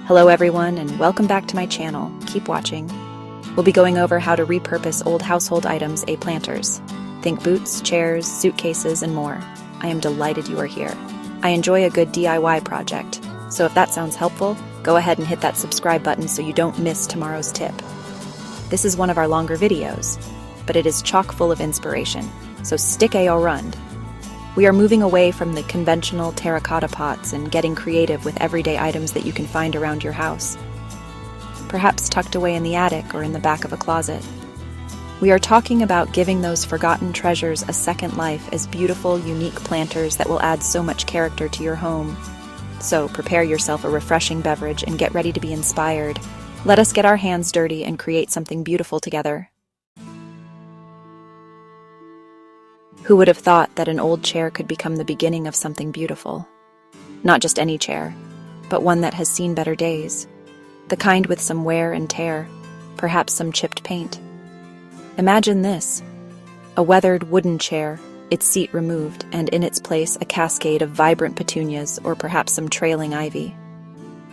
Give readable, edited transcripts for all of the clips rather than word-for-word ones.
Hello everyone, and welcome back to my channel. Keep watching. We'll be going over how to repurpose old household items, planters. Think boots, chairs, suitcases, and more. I am delighted you are here. I enjoy a good DIY project, so if that sounds helpful, go ahead and hit that subscribe button so you don't miss tomorrow's tip. This is one of our longer videos, but it is chock full of inspiration, so stick around. We are moving away from the conventional terracotta pots and getting creative with everyday items that you can find around your house, perhaps tucked away in the attic or in the back of a closet. We are talking about giving those forgotten treasures a second life as beautiful, unique planters that will add so much character to your home. So prepare yourself a refreshing beverage and get ready to be inspired. Let us get our hands dirty and create something beautiful together. Who would have thought that an old chair could become the beginning of something beautiful? Not just any chair, but one that has seen better days. The kind with some wear and tear, perhaps some chipped paint. Imagine this: a weathered wooden chair, its seat removed, and in its place a cascade of vibrant petunias or perhaps some trailing ivy.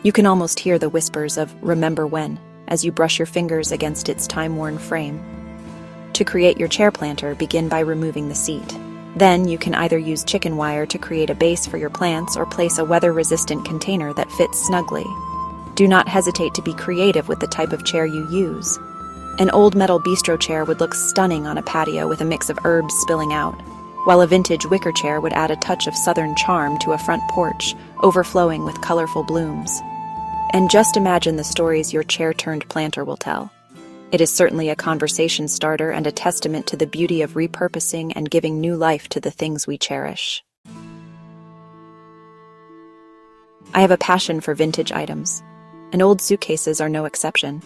You can almost hear the whispers of "remember when" as you brush your fingers against its time-worn frame. To create your chair planter, begin by removing the seat. Then you can either use chicken wire to create a base for your plants or place a weather-resistant container that fits snugly. Do not hesitate to be creative with the type of chair you use. An old metal bistro chair would look stunning on a patio with a mix of herbs spilling out, while a vintage wicker chair would add a touch of southern charm to a front porch, overflowing with colorful blooms. And just imagine the stories your chair-turned planter will tell. It is certainly a conversation starter and a testament to the beauty of repurposing and giving new life to the things we cherish. I have a passion for vintage items, and old suitcases are no exception.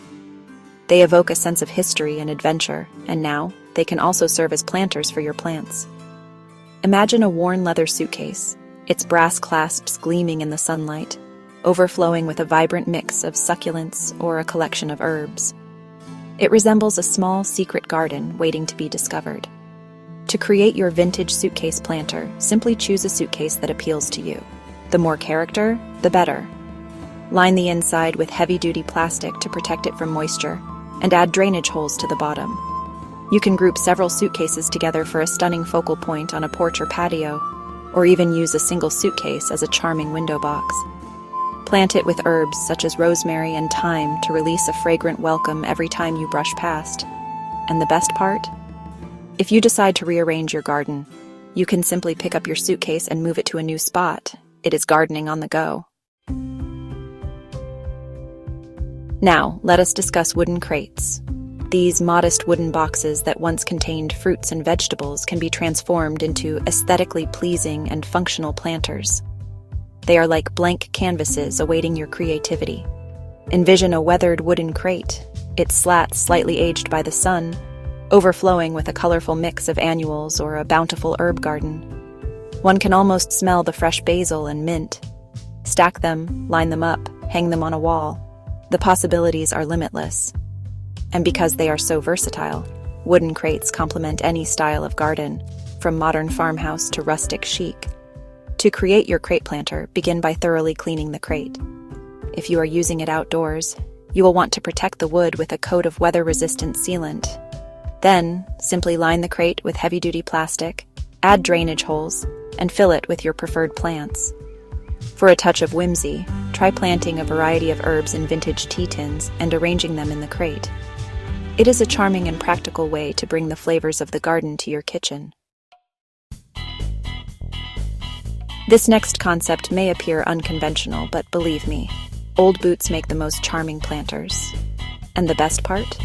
They evoke a sense of history and adventure, and now they can also serve as planters for your plants. Imagine a worn leather suitcase, its brass clasps gleaming in the sunlight, overflowing with a vibrant mix of succulents or a collection of herbs. It resembles a small, secret garden waiting to be discovered. To create your vintage suitcase planter, simply choose a suitcase that appeals to you. The more character, the better. Line the inside with heavy-duty plastic to protect it from moisture, and add drainage holes to the bottom. You can group several suitcases together for a stunning focal point on a porch or patio, or even use a single suitcase as a charming window box. Plant it with herbs such as rosemary and thyme to release a fragrant welcome every time you brush past. And the best part? If you decide to rearrange your garden, you can simply pick up your suitcase and move it to a new spot. It is gardening on the go. Now, let us discuss wooden crates. These modest wooden boxes that once contained fruits and vegetables can be transformed into aesthetically pleasing and functional planters. They are like blank canvases awaiting your creativity. Envision a weathered wooden crate, its slats slightly aged by the sun, overflowing with a colorful mix of annuals or a bountiful herb garden. One can almost smell the fresh basil and mint. Stack them, line them up, hang them on a wall. The possibilities are limitless. And because they are so versatile, wooden crates complement any style of garden, from modern farmhouse to rustic chic. To create your crate planter, begin by thoroughly cleaning the crate. If you are using it outdoors, you will want to protect the wood with a coat of weather-resistant sealant. Then, simply line the crate with heavy-duty plastic, add drainage holes, and fill it with your preferred plants. For a touch of whimsy, try planting a variety of herbs in vintage tea tins and arranging them in the crate. It is a charming and practical way to bring the flavors of the garden to your kitchen. This next concept may appear unconventional, but believe me, old boots make the most charming planters. And the best part?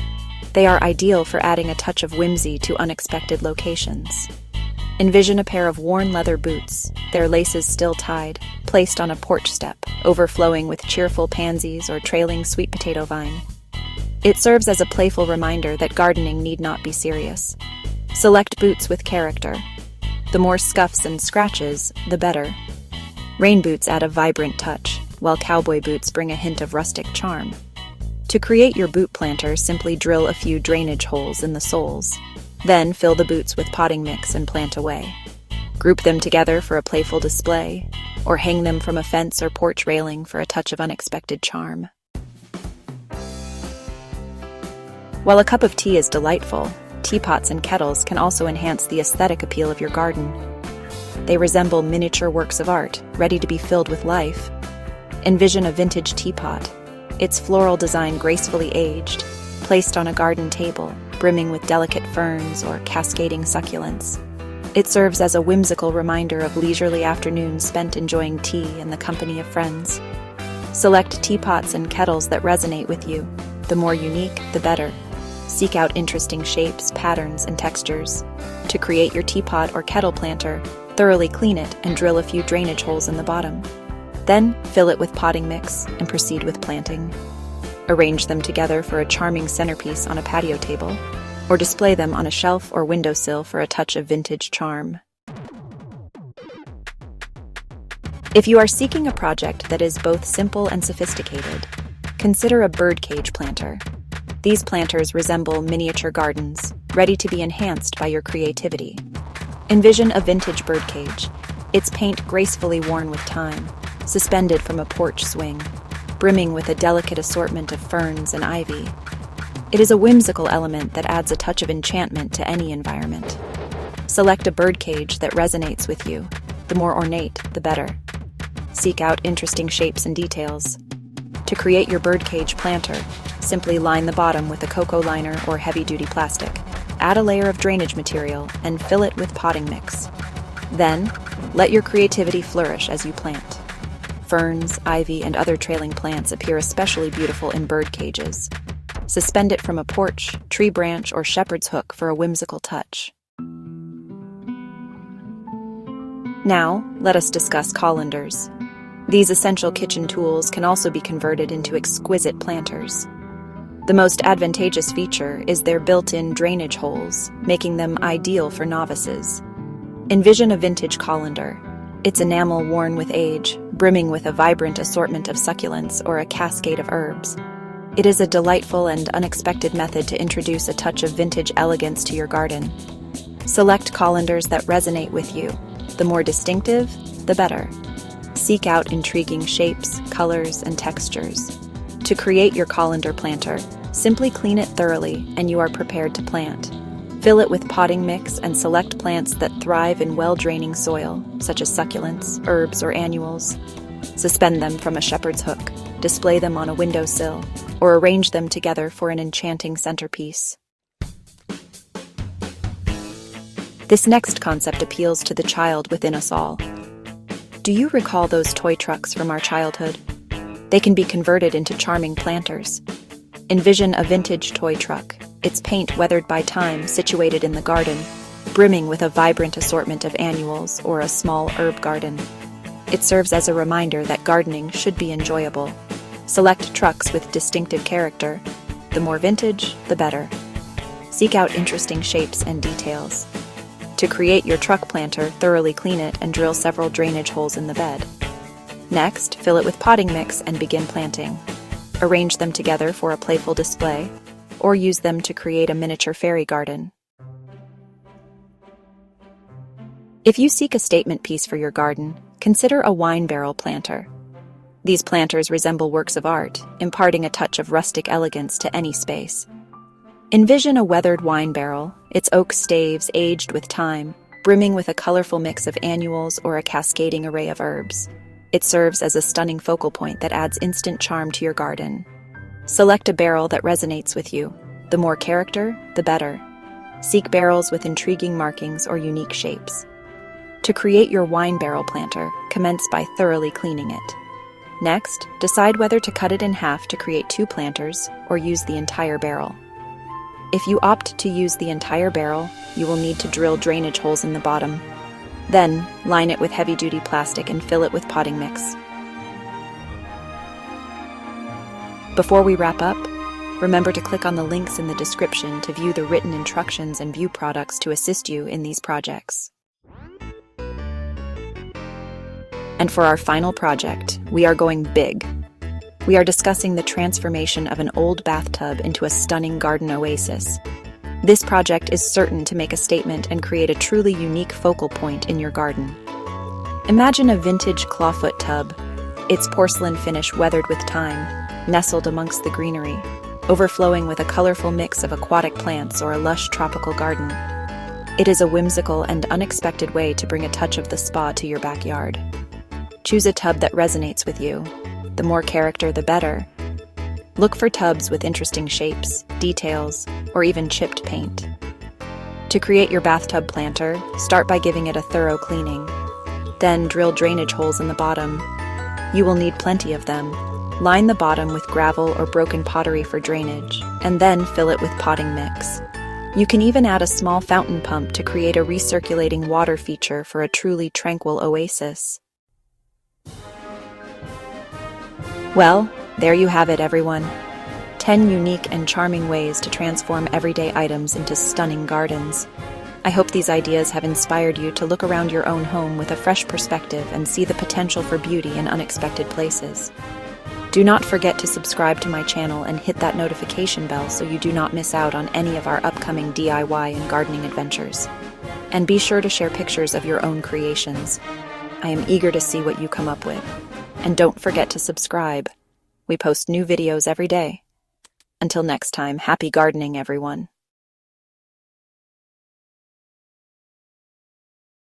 They are ideal for adding a touch of whimsy to unexpected locations. Envision a pair of worn leather boots, their laces still tied, placed on a porch step, overflowing with cheerful pansies or trailing sweet potato vine. It serves as a playful reminder that gardening need not be serious. Select boots with character. The more scuffs and scratches, the better. Rain boots add a vibrant touch, while cowboy boots bring a hint of rustic charm. To create your boot planter, simply drill a few drainage holes in the soles. Then fill the boots with potting mix and plant away. Group them together for a playful display, or hang them from a fence or porch railing for a touch of unexpected charm. While a cup of tea is delightful, teapots and kettles can also enhance the aesthetic appeal of your garden. They resemble miniature works of art, ready to be filled with life. Envision a vintage teapot, its floral design gracefully aged, placed on a garden table, brimming with delicate ferns or cascading succulents. It serves as a whimsical reminder of leisurely afternoons spent enjoying tea in the company of friends. Select teapots and kettles that resonate with you. The more unique, the better. Seek out interesting shapes, patterns, and textures. To create your teapot or kettle planter, thoroughly clean it and drill a few drainage holes in the bottom. Then, fill it with potting mix and proceed with planting. Arrange them together for a charming centerpiece on a patio table, or display them on a shelf or windowsill for a touch of vintage charm. If you are seeking a project that is both simple and sophisticated, consider a birdcage planter. These planters resemble miniature gardens, ready to be enhanced by your creativity. Envision a vintage birdcage, its paint gracefully worn with time, suspended from a porch swing, brimming with a delicate assortment of ferns and ivy. It is a whimsical element that adds a touch of enchantment to any environment. Select a birdcage that resonates with you. The more ornate, the better. Seek out interesting shapes and details. To create your birdcage planter, simply line the bottom with a cocoa liner or heavy-duty plastic. Add a layer of drainage material and fill it with potting mix. Then, let your creativity flourish as you plant. Ferns, ivy, and other trailing plants appear especially beautiful in bird cages. Suspend it from a porch, tree branch, or shepherd's hook for a whimsical touch. Now, let us discuss colanders. These essential kitchen tools can also be converted into exquisite planters. The most advantageous feature is their built-in drainage holes, making them ideal for novices. Envision a vintage colander, its enamel worn with age, brimming with a vibrant assortment of succulents or a cascade of herbs. It is a delightful and unexpected method to introduce a touch of vintage elegance to your garden. Select colanders that resonate with you. The more distinctive, the better. Seek out intriguing shapes, colors, and textures. To create your colander planter, simply clean it thoroughly and you are prepared to plant. Fill it with potting mix and select plants that thrive in well-draining soil, such as succulents, herbs, or annuals. Suspend them from a shepherd's hook, display them on a windowsill, or arrange them together for an enchanting centerpiece. This next concept appeals to the child within us all. Do you recall those toy trucks from our childhood? They can be converted into charming planters. Envision a vintage toy truck, its paint weathered by time situated in the garden, brimming with a vibrant assortment of annuals or a small herb garden. It serves as a reminder that gardening should be enjoyable. Select trucks with distinctive character. The more vintage, the better. Seek out interesting shapes and details. To create your truck planter, thoroughly clean it and drill several drainage holes in the bed. Next, fill it with potting mix and begin planting. Arrange them together for a playful display, or use them to create a miniature fairy garden. If you seek a statement piece for your garden, consider a wine barrel planter. These planters resemble works of art, imparting a touch of rustic elegance to any space. Envision a weathered wine barrel, its oak staves aged with time, brimming with a colorful mix of annuals or a cascading array of herbs. It serves as a stunning focal point that adds instant charm to your garden. Select a barrel that resonates with you. The more character, the better. Seek barrels with intriguing markings or unique shapes. To create your wine barrel planter, commence by thoroughly cleaning it. Next, decide whether to cut it in half to create 2 planters or use the entire barrel. If you opt to use the entire barrel, you will need to drill drainage holes in the bottom. Then, line it with heavy-duty plastic and fill it with potting mix. Before we wrap up, remember to click on the links in the description to view the written instructions and view products to assist you in these projects. And for our final project, we are going big. We are discussing the transformation of an old bathtub into a stunning garden oasis. This project is certain to make a statement and create a truly unique focal point in your garden. Imagine a vintage clawfoot tub, its porcelain finish weathered with time, nestled amongst the greenery, overflowing with a colorful mix of aquatic plants or a lush tropical garden. It is a whimsical and unexpected way to bring a touch of the spa to your backyard. Choose a tub that resonates with you. The more character, the better. Look for tubs with interesting shapes, details, or even chipped paint. To create your bathtub planter, start by giving it a thorough cleaning. Then drill drainage holes in the bottom. You will need plenty of them. Line the bottom with gravel or broken pottery for drainage, and then fill it with potting mix. You can even add a small fountain pump to create a recirculating water feature for a truly tranquil oasis. Well, there you have it, everyone. 10 unique and charming ways to transform everyday items into stunning gardens. I hope these ideas have inspired you to look around your own home with a fresh perspective and see the potential for beauty in unexpected places. Do not forget to subscribe to my channel and hit that notification bell so you do not miss out on any of our upcoming DIY and gardening adventures. And be sure to share pictures of your own creations. I am eager to see what you come up with. And don't forget to subscribe. We post new videos every day. Until next time, happy gardening, everyone.